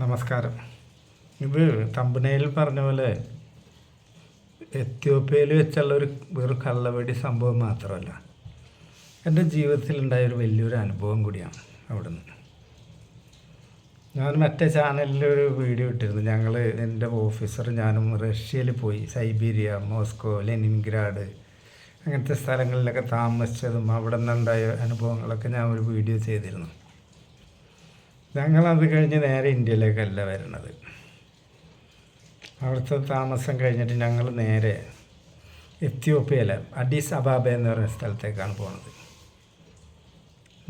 നമസ്കാരം. ഇത് തമ്പനയിൽ പറഞ്ഞ പോലെ എത്യോപ്യയിൽ വെച്ചുള്ള ഒരു കള്ളവെടി സംഭവം മാത്രമല്ല, എൻ്റെ ജീവിതത്തിലുണ്ടായൊരു വലിയൊരു അനുഭവം കൂടിയാണ്. അവിടുന്ന് ഞാൻ മറ്റേ ചാനലിലൊരു വീഡിയോ ഇട്ടിരുന്നു. ഞങ്ങൾ എൻ്റെ ഓഫീസർ ഞാനും റഷ്യയിൽ പോയി, സൈബീരിയ, മോസ്കോ, ലെനിൻഗ്രാഡ് അങ്ങനത്തെ സ്ഥലങ്ങളിലൊക്കെ താമസിച്ചതും അവിടെ നിന്നുണ്ടായ അനുഭവങ്ങളൊക്കെ ഞാൻ ഒരു വീഡിയോ ചെയ്തിരുന്നു. ഞങ്ങളത് കഴിഞ്ഞ് നേരെ ഇന്ത്യയിലേക്കല്ല വരുന്നത്. അവിടുത്തെ താമസം കഴിഞ്ഞിട്ട് ഞങ്ങൾ നേരെ എത്യോപ്യയിലെ അഡീസ് അബാബ എന്ന് പറയുന്ന സ്ഥലത്തേക്കാണ് പോകുന്നത്.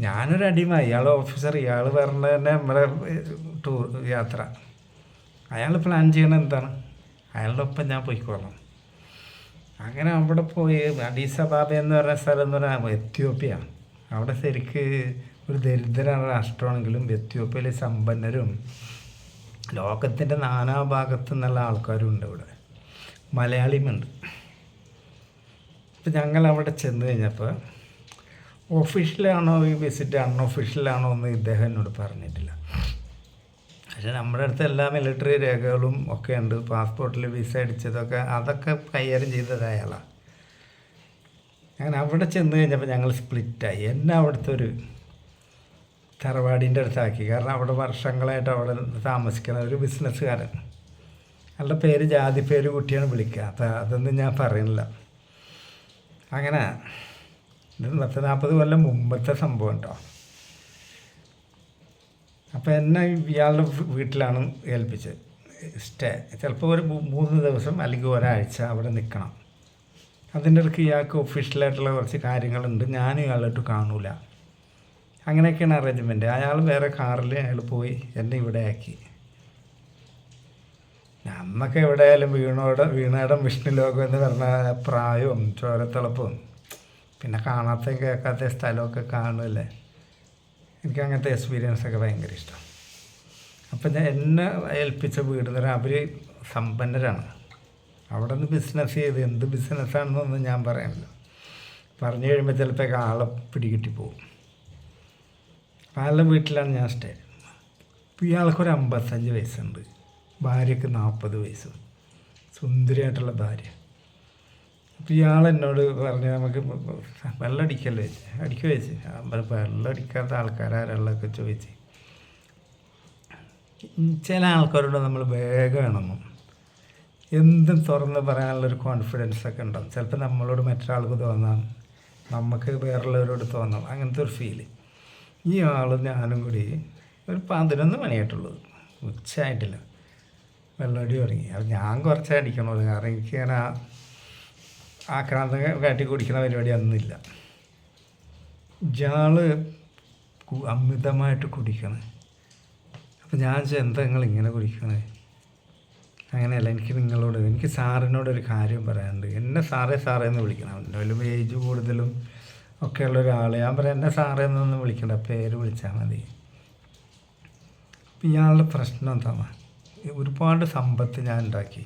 ഞാനൊരു അടിമ, ഇയാൾ ഓഫീസർ, ഇയാൾ പറഞ്ഞത് തന്നെ നമ്മുടെ ടൂർ യാത്ര. അയാൾ പ്ലാൻ ചെയ്യണത് എന്താണ്, അയാളുടെ ഒപ്പം ഞാൻ പോയിക്കോളാം. അങ്ങനെ അവിടെ പോയി അഡീസ് അബാബ എന്ന് പറയുന്ന സ്ഥലം എന്ന് പറഞ്ഞാൽ എത്യോപ്യ. അവിടെ ശരിക്ക് ഒരു ദരിദ്ര രാഷ്ട്രമാണെങ്കിലും എത്യോപ്യയിലെ സമ്പന്നരും ലോകത്തിൻ്റെ നാനാഭാഗത്തു നിന്നുള്ള ആൾക്കാരും ഉണ്ട്. ഇവിടെ മലയാളിയുമുണ്ട്. ഇപ്പം ഞങ്ങൾ അവിടെ ചെന്ന് കഴിഞ്ഞപ്പോൾ ഒഫീഷ്യലാണോ ഈ വിസിറ്റ് അൺഒഫീഷ്യലാണോ എന്ന് ഇദ്ദേഹം എന്നോട് പറഞ്ഞിട്ടില്ല. പക്ഷേ നമ്മുടെ അടുത്ത് എല്ലാ മിലിറ്ററി രേഖകളും ഒക്കെ ഉണ്ട്. പാസ്പോർട്ടിൽ വിസ അടിച്ചതൊക്കെ അതൊക്കെ കൈകാര്യം ചെയ്തത് അയാളാണ്. അങ്ങനെ അവിടെ ചെന്ന് കഴിഞ്ഞപ്പോൾ ഞങ്ങൾ സ്പ്ലിറ്റായി. എന്നെ അവിടുത്തെ ഒരു തറവാടിൻ്റെ അടുത്താക്കി. കാരണം അവിടെ വർഷങ്ങളായിട്ട് അവിടെ താമസിക്കുന്ന ഒരു ബിസിനസ്സുകാരൻ, അയാളുടെ പേര് ജാതി പേര് കുട്ടിയാണ് വിളിക്കുക. അതൊന്നും ഞാൻ പറയുന്നില്ല. അങ്ങനെ ഇത് 40 കൊല്ലം മുമ്പത്തെ സംഭവം കേട്ടോ. അപ്പോൾ എന്നെ ഇയാളുടെ വീട്ടിലാണ് ഏൽപ്പിച്ചത് സ്റ്റേ. ചിലപ്പോൾ ഒരു 3 ദിവസം അല്ലെങ്കിൽ ഒരാഴ്ച അവിടെ നിൽക്കണം. അതിൻ്റെ ഇടയ്ക്ക് ഇയാൾക്ക് ഒഫീഷ്യലായിട്ടുള്ള കുറച്ച് കാര്യങ്ങളുണ്ട്, ഞാനും ഇയാളായിട്ട് കാണൂല. അങ്ങനെയൊക്കെയാണ് അറേഞ്ച്മെൻറ്റ്. അയാൾ വേറെ കാറിൽ അയാൾ പോയി എന്നെ ഇവിടെ ആക്കി. നമ്മൾക്ക് എവിടെയായാലും വീണയിടം വിഷ്ണു ലോകം എന്ന് പറഞ്ഞ പ്രായവും ചോരത്തിളപ്പും പിന്നെ കാണാത്ത കേൾക്കാത്ത സ്ഥലമൊക്കെ കാണുമല്ലേ. എനിക്ക് അങ്ങനത്തെ എക്സ്പീരിയൻസൊക്കെ ഭയങ്കര ഇഷ്ടം. അപ്പം ഞാൻ എന്നെ ഏൽപ്പിച്ച വീട് എന്ന് പറഞ്ഞാൽ അവർ സമ്പന്നരാണ്. അവിടെ നിന്ന് ബിസിനസ് ചെയ്ത് എന്ത് ബിസിനസ്സാണെന്നൊന്നും ഞാൻ പറയാനില്ല. പറഞ്ഞു കഴിയുമ്പോൾ ചിലപ്പോൾ ആളെ പിടികിട്ടി പോകും. ആളുടെ വീട്ടിലാണ് ഞാൻ സ്റ്റേ. ഇയാൾക്കൊരു 55 വയസ്സുണ്ട്, ഭാര്യയ്ക്ക് 40 വയസ്സും, സുന്ദരിയായിട്ടുള്ള ഭാര്യ. അപ്പോൾ ഇയാൾ എന്നോട് പറഞ്ഞ് നമുക്ക് വെള്ളം അടിക്കല്ലേ അടിക്കുക വെച്ച്. വെള്ളം അടിക്കാത്ത ആൾക്കാരാരൊക്കെ ചോദിച്ച്. ചില ആൾക്കാരോട് നമ്മൾ വേഗം ഇണങ്ങും, എന്തും തുറന്ന് പറയാനുള്ളൊരു കോൺഫിഡൻസൊക്കെ ഉണ്ടാവും. ചിലപ്പോൾ നമ്മളോട് മറ്റൊരാൾക്ക് തോന്നാം, നമുക്ക് വേറുള്ളവരോട് തോന്നാം, അങ്ങനത്തെ ഒരു ഫീല്. ഈ ആളും ഞാനും കൂടി ഒരു 11 മണിയായിട്ടുള്ളത്, ഉച്ചയായിട്ടില്ല, വെള്ളമടി തുടങ്ങി. അത് ഞാൻ കുറച്ചേ അടിക്കണമല്ലോ, കാരണം എനിക്ക് അങ്ങനെ ആക്രാന്തം കാട്ടി കുടിക്കുന്ന പരിപാടി ഒന്നുമില്ല. ഇയാൾ അമിതമായിട്ട് കുടിക്കണം. അപ്പം ഞാൻ എന്താ നിങ്ങൾ ഇങ്ങനെ കുടിക്കണേ? അങ്ങനെയല്ല, എനിക്ക് സാറിനോടൊരു കാര്യം പറയാനുണ്ട്. എന്നെ സാറേ എന്ന് വിളിക്കണം. എന്തായാലും ഏജ് കൂടുതലും ഒക്കെയുള്ള ഒരാൾ. ഞാൻ പറയാം എന്നെ സാറേ എന്നൊന്നും വിളിക്കണ്ട, പേര് വിളിച്ചാൽ മതി. അപ്പം ഇയാളുടെ പ്രശ്നം എന്താണ്, ഒരുപാട് സമ്പത്ത് ഞാൻ ഉണ്ടാക്കി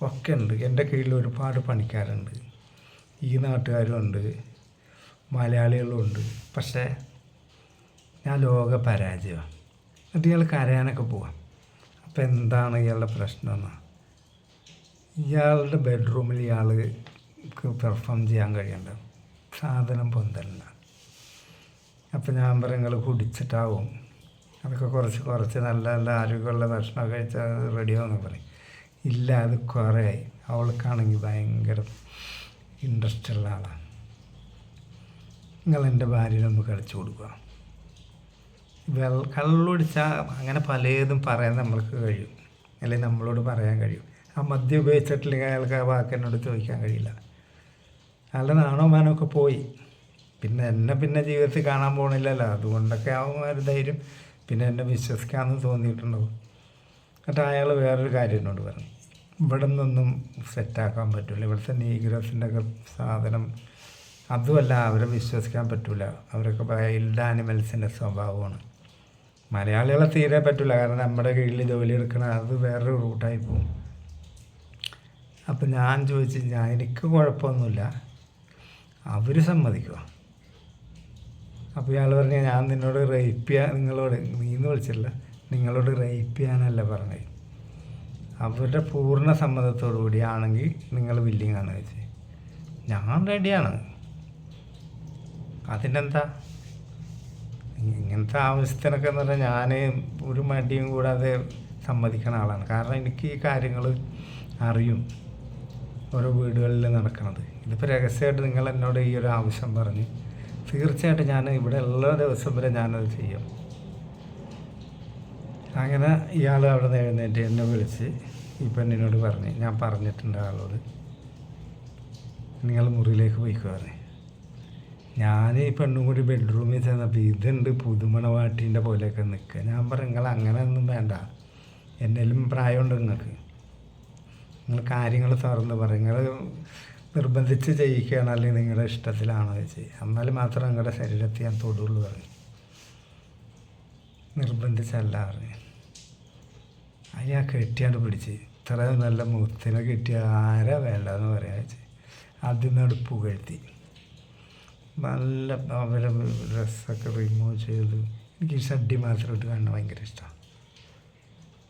ഒക്കെ ഉണ്ട്. എൻ്റെ കീഴിൽ ഒരുപാട് പണിക്കാരുണ്ട്, ഈ നാട്ടുകാരും ഉണ്ട്, മലയാളികളും ഉണ്ട്. പക്ഷേ ഞാൻ ലോക പരാജയമാണ്. എന്നിട്ട് ഇയാൾ കരയാനൊക്കെ പോവാം. അപ്പം എന്താണ് ഇയാളുടെ പ്രശ്നം എന്നാൽ, ഇയാളുടെ ബെഡ്റൂമിൽ ഇയാൾക്ക് പെർഫോം ചെയ്യാൻ കഴിയണ്ട, സാധനം പൊന്തല്ല. അപ്പം ഞാൻ പറയും നിങ്ങൾ കുടിച്ചിട്ടാവും, അതൊക്കെ കുറച്ച് നല്ല നല്ല ആരോഗ്യമുള്ള ഭക്ഷണം കഴിച്ചാൽ റെഡിയാവുമെന്ന് പറയും. ഇല്ല, അത് കുറേ ആയി. അവൾക്കാണെങ്കിൽ ഭയങ്കര ഇൻട്രസ്റ്റ് ഉള്ള ആളാണ്. നിങ്ങൾ എൻ്റെ ഭാര്യനൊന്ന് കളിച്ചു കൊടുക്കുക. കള്ളുടിച്ചാൽ അങ്ങനെ പലതും പറയാൻ നമ്മൾക്ക് കഴിയും, അല്ലെങ്കിൽ നമ്മളോട് പറയാൻ കഴിയും. ആ മദ്യം ഉപയോഗിച്ചിട്ടില്ലെങ്കിൽ അയാൾക്ക് ആ വാക്കെന്നോട് ചോദിക്കാൻ കഴിയില്ല. നല്ല നാണോ മാനമൊക്കെ പോയി. പിന്നെ ജീവിതത്തിൽ കാണാൻ പോകണില്ലല്ലോ, അതുകൊണ്ടൊക്കെ ആവും ഒരു ധൈര്യം. പിന്നെ എന്നെ വിശ്വസിക്കാമെന്ന് തോന്നിയിട്ടുണ്ടാവും. എന്നിട്ട് അയാൾ വേറൊരു കാര്യം എന്നോട് പറഞ്ഞു, ഇവിടെ നിന്നൊന്നും സെറ്റാക്കാൻ പറ്റില്ല, ഇവിടുത്തെ നീഗ്രോസിൻ്റെ ഒക്കെ സാധനം അതുമല്ല, അവരെ വിശ്വസിക്കാൻ പറ്റില്ല, അവരൊക്കെ വൈൽഡ് ആനിമൽസിൻ്റെ സ്വഭാവമാണ്. മലയാളികളെ തീരെ പറ്റില്ല, കാരണം നമ്മുടെ കീഴിൽ ജോലി എടുക്കണം, അത് വേറൊരു റൂട്ടായി പോകും. അപ്പം ഞാൻ ചോദിച്ചു, എനിക്ക് കുഴപ്പമൊന്നുമില്ല, അവർ സമ്മതിക്കുക. അപ്പോൾ ഇയാൾ പറഞ്ഞു, ഞാൻ നിന്നോട് നിങ്ങളോട് നീന്ന് വിളിച്ചില്ല, നിങ്ങളോട് റേപ്പ് ചെയ്യാനല്ല പറഞ്ഞത്. അവരുടെ പൂർണ്ണ സമ്മതത്തോടു കൂടിയാണെങ്കിൽ നിങ്ങൾ വില്ലിങ് ആണ് വെച്ച് ഞാൻ റെഡിയാണ്. അതിനെന്താ ഇങ്ങനത്തെ ആവശ്യത്തിനൊക്കെ എന്ന് പറഞ്ഞാൽ ഞാൻ ഒരു മടിയും കൂടാതെ സമ്മതിക്കുന്ന ആളാണ്. കാരണം എനിക്ക് ഈ കാര്യങ്ങൾ അറിയും, ഓരോ വീടുകളിൽ നടക്കുന്നത്. ഇതിപ്പോൾ രഹസ്യമായിട്ട് നിങ്ങൾ എന്നോട് ഈ ഒരു ആവശ്യം പറഞ്ഞ് തീർച്ചയായിട്ടും ഞാൻ ഇവിടെ ഉള്ള ദിവസം വരെ ഞാനത് ചെയ്യും. അങ്ങനെ ഇയാൾ അവിടെ നിന്ന് എഴുന്നേറ്റ് എന്നെ വിളിച്ച് ഈ പെണ്ണിനോട് പറഞ്ഞ്, ഞാൻ പറഞ്ഞിട്ടുണ്ട് ആളോട് നിങ്ങൾ മുറിയിലേക്ക് പോയിക്കോ പറഞ്ഞ്. ഞാൻ ഈ പെണ്ണും കൂടി ബെഡ്റൂമിൽ ചെന്നപ്പോൾ ഇതുണ്ട് പുതുമണവാട്ടീൻ്റെ പോലെയൊക്കെ നിൽക്കുക. ഞാൻ പറഞ്ഞു നിങ്ങൾ അങ്ങനെ ഒന്നും വേണ്ട, എന്നേലും പ്രായമുണ്ട് നിങ്ങൾ കാര്യങ്ങൾ തുറന്ന് പറയും. നിങ്ങൾ നിർബന്ധിച്ച് ചെയ്യിക്കുകയാണ് അല്ലെങ്കിൽ നിങ്ങളുടെ ഇഷ്ടത്തിലാണോ വെച്ച്, എന്നാൽ മാത്രം നിങ്ങളുടെ ശരീരത്തിൽ ഞാൻ തൊടുള്ളൂ പറഞ്ഞു. നിർബന്ധിച്ചല്ല പറഞ്ഞു. അയാൾ കെട്ടിയാണ്ട് പിടിച്ച് ഇത്ര നല്ല മുത്തിനെ കിട്ടിയ ആരാ വേണ്ടെന്ന് പറയാ വെച്ച് അതിനോട് പുകഴ്ത്തി നല്ല അവരെ ഡ്രസ്സൊക്കെ റിമൂവ് ചെയ്ത്. എനിക്ക് ഷഡ്ഡി മാത്രം ഇട്ട് കാണാൻ ഭയങ്കര ഇഷ്ടമാണ്.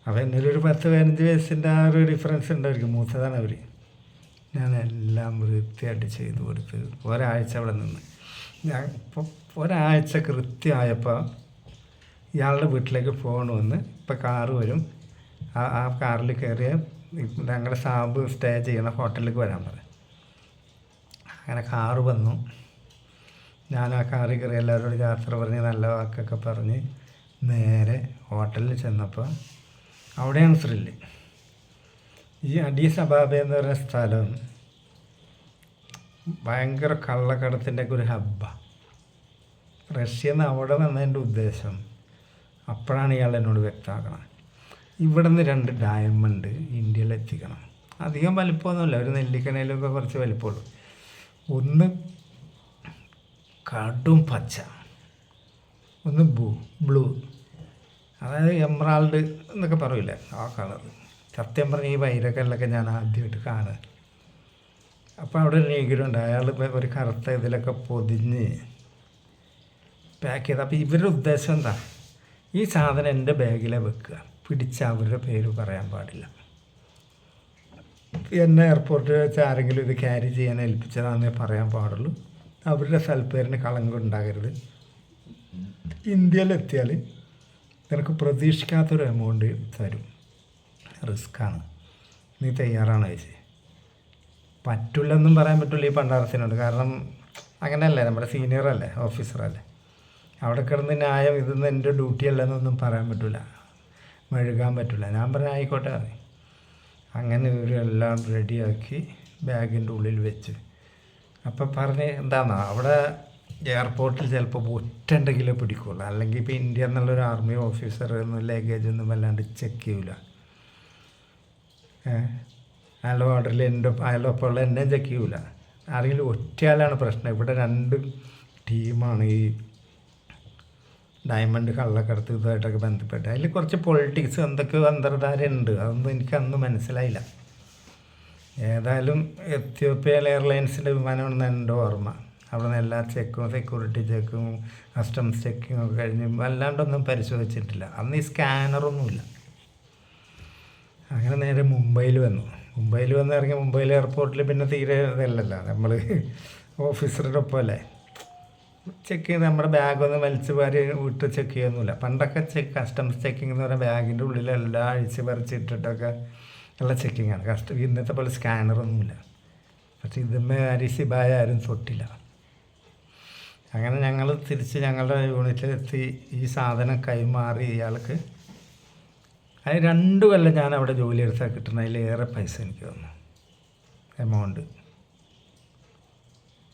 അപ്പോൾ എന്നൊരു 10-15 വയസ്സിൻ്റെ ആ ഒരു ഡിഫറൻസ് ഉണ്ടായിരിക്കും, മൂത്തതാണ് അവർ. ഞാൻ എല്ലാം വൃത്തിയായിട്ട് ചെയ്ത് കൊടുത്ത് ഒരാഴ്ച അവിടെ നിന്ന്. ഞാൻ ഇപ്പോൾ ഒരാഴ്ച കൃത്യമായപ്പോൾ ഇയാളുടെ വീട്ടിലേക്ക് ഫോൺ വന്ന് ഇപ്പോൾ കാറ് വരും, ആ കാറിൽ കയറിയ ഞങ്ങളുടെ സാബ് സ്റ്റേ ചെയ്യുന്ന ഹോട്ടലിലേക്ക് വരാൻ പറയും. അങ്ങനെ കാറ് വന്നു. ഞാൻ ആ കാറിൽ കയറി എല്ലാവരോടും യാത്ര പറഞ്ഞ് നല്ല വാക്കൊക്കെ പറഞ്ഞ് നേരെ ഹോട്ടലിൽ ചെന്നപ്പോൾ അവിടെയാണ് ത്രില്ല്. ഈ അഡീസ് അബാബ എന്ന് പറയുന്ന സ്ഥലം ഭയങ്കര കള്ളക്കടത്തിൻ്റെയൊക്കെ ഒരു ഹബ്ബാണ്. റഷ്യയിൽ നിന്ന് അവിടെ വന്നതിൻ്റെ ഉദ്ദേശം അപ്പോഴാണ് ഇയാൾ എന്നോട് വ്യക്തമാക്കണം. ഇവിടെ നിന്ന് 2 ഡയമണ്ട് ഇന്ത്യയിൽ എത്തിക്കണം. അധികം വലിപ്പമൊന്നുമില്ല, ഒരു നെല്ലിക്കണയിലൊക്കെ കുറച്ച് വലിപ്പമുള്ളൂ. ഒന്ന് കടും പച്ച, ഒന്ന് ബ്ലൂ, അതായത് എമറാൾഡ് എന്നൊക്കെ പറയില്ലേ ആ കളർ. സത്യം പറഞ്ഞ ഈ വൈരക്കല്ലൊക്കെ ഞാൻ ആദ്യമായിട്ട് കാണുക. അപ്പോൾ അവിടെ ഒരു നീഗരുണ്ട്, അയാൾ ഒരു കറുത്ത ഇതിലൊക്കെ പൊതിഞ്ഞ് പാക്ക് ചെയ്ത്. അപ്പോൾ ഇവരുടെ ഉദ്ദേശം എന്താ, ഈ സാധനം എൻ്റെ ബാഗിലെ വെക്കുക, പിടിച്ച് അവരുടെ പേര് പറയാൻ പാടില്ല. എന്നെ എയർപോർട്ടിൽ വെച്ച് ആരെങ്കിലും ഇത് ക്യാരി ചെയ്യാൻ ഏൽപ്പിച്ചതാണെന്നേ പറയാൻ പാടുള്ളൂ. അവരുടെ സൽപ്പേരിന് കളങ്കം ഉണ്ടാകരുത്. ഇന്ത്യയിലെത്തിയാൽ നിനക്ക് പ്രതീക്ഷിക്കാത്തൊരു എമൗണ്ട് തരും, റിസ്ക്കാണ്, നീ തയ്യാറാണ് ചോദിച്ചത്. പറ്റില്ലെന്നും പറയാൻ പറ്റില്ല ഈ പണ്ടാരത്തിനോട്. കാരണം അങ്ങനെയല്ലേ, നമ്മുടെ സീനിയറല്ലേ, ഓഫീസറല്ലേ. അവിടെ കിടന്ന് ന്യായം ഇതൊന്നും എൻ്റെ ഡ്യൂട്ടി അല്ലെന്നൊന്നും പറയാൻ പറ്റില്ല, മെഴുകാൻ പറ്റില്ല. ഞാൻ പറഞ്ഞ ആയിക്കോട്ടെ അത്. അങ്ങനെ ഇവരെല്ലാം റെഡിയാക്കി ബാഗിൻ്റെ ഉള്ളിൽ വെച്ച്. അപ്പം പറഞ്ഞ് എന്താണെന്നോ, അവിടെ എയർപോർട്ടിൽ ചിലപ്പോൾ ഒറ്റുണ്ടെങ്കിലേ പിടിക്കുള്ളൂ, അല്ലെങ്കിൽ ഇപ്പോൾ ഇന്ത്യ എന്നുള്ളൊരു ആർമി ഓഫീസർ ഒന്നും ലഗേജൊന്നും വല്ലാണ്ട് ചെക്ക് ചെയ്യൂല. അയാളുടെ ഓർഡറിൽ അയാളൊപ്പമുള്ള എന്നെയും ചെക്ക് ചെയ്യൂല. ആരെങ്കിലും ഒറ്റയാളാണ് പ്രശ്നം. ഇവിടെ 2 ടീമാണ് ഈ ഡയമണ്ട് കള്ളക്കടത്ത് ഇതുമായിട്ടൊക്കെ ബന്ധപ്പെട്ട്. അതിൽ കുറച്ച് പൊളിറ്റിക്സ് എന്തൊക്കെയോ അന്തർധാരയുണ്ട്, അതൊന്നും എനിക്ക് അന്ന് മനസ്സിലായില്ല. ഏതായാലും എത്യോപ്യ എയർലൈൻസിൻ്റെ വിമാനമാണെന്ന് എൻ്റെ ഓർമ്മ. അവിടെ നിന്ന് എല്ലാ ചെക്കും, സെക്യൂരിറ്റി ചെക്കും, കസ്റ്റംസ് ചെക്കിങ്ങും ഒക്കെ കഴിഞ്ഞ് വല്ലാണ്ടൊന്നും പരിശോധിച്ചിട്ടില്ല. അന്ന് ഈ സ്കാനറൊന്നുമില്ല. അങ്ങനെ നേരെ മുംബൈയിൽ വന്നു ഇറങ്ങി. മുംബൈയിൽ എയർപോർട്ടിൽ പിന്നെ തീരെ ഇതല്ലല്ലോ, നമ്മൾ ഓഫീസറുടെ ഒപ്പമല്ലേ ചെക്ക് ചെയ്ത്. നമ്മുടെ ബാഗൊന്നും വലിച്ച് വാരി വിട്ട് ചെക്ക് ചെയ്യുന്നില്ല. പണ്ടൊക്കെ കസ്റ്റംസ് ചെക്കിംഗ് എന്ന് പറഞ്ഞാൽ ബാഗിൻ്റെ ഉള്ളിൽ എല്ലാം അഴിച്ച് പറിച്ചിട്ടിട്ടൊക്കെ ഉള്ള ചെക്കിങ്ങാണ്. ഇന്നത്തെ പോലെ സ്കാനറൊന്നുമില്ല. പക്ഷെ ഇതുമ്മേ സിബായ ആരും തൊട്ടില്ല. അങ്ങനെ ഞങ്ങൾ തിരിച്ച് ഞങ്ങളുടെ യൂണിറ്റിലെത്തി ഈ സാധനം കൈമാറി ഇയാൾക്ക്. അത് 2 കൊല്ലം ഞാൻ അവിടെ ജോലി എടുത്താൽ കിട്ടുന്ന അതിലേറെ പൈസ എനിക്ക് തന്നു, എമൗണ്ട്.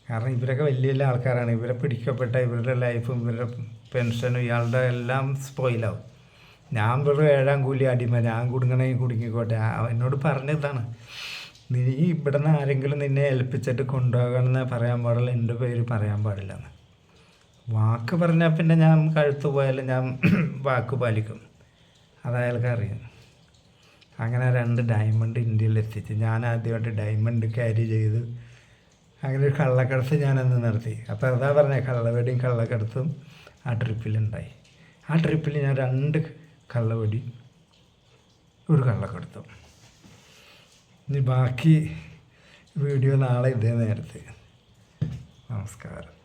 കാരണം ഇവരൊക്കെ വലിയ വലിയ ആൾക്കാരാണ്. ഇവരെ പിടിക്കപ്പെട്ട ഇവരുടെ ലൈഫും ഇവരുടെ പെൻഷനും ഇയാളുടെ എല്ലാം സ്പോയിലാവും. ഞാൻ വെറും 7ാം കൂലി അടിമ, ഞാൻ കുടുങ്ങണമെങ്കിൽ കുടുങ്ങിക്കോട്ടെ. എന്നോട് പറഞ്ഞതാണ്, നീ ഇവിടെ നിന്ന് ആരെങ്കിലും നിന്നെ ഏൽപ്പിച്ചിട്ട് കൊണ്ടുപോകണമെന്ന് പറയാൻ പാടില്ല, എൻ്റെ പേര് പറയാൻ പാടില്ല എന്ന്. വാക്ക് പറഞ്ഞാൽ പിന്നെ ഞാൻ കഴുത്ത് പോയാലും ഞാൻ വാക്ക് പാലിക്കും, അതയാൾക്ക് അറിയാം. അങ്ങനെ 2 ഡയമണ്ട് ഇന്ത്യയിൽ എത്തിച്ച് ഞാൻ ആദ്യമായിട്ട് ഡയമണ്ട് ക്യാരി ചെയ്ത് അങ്ങനെ ഒരു കള്ളക്കടത്ത് ഞാനന്ന് നടത്തി. അപ്പോൾ അതാ പറഞ്ഞത്, കള്ളവെടിയും കള്ളക്കടത്തും ആ ട്രിപ്പിലുണ്ടായി. ആ ട്രിപ്പിൽ ഞാൻ 2 കള്ളവടി, ഒരു കള്ളക്കടത്തും. ഇനി ബാക്കി വീഡിയോ നാളെ ഇതേ നേരത്തെ. നമസ്കാരം.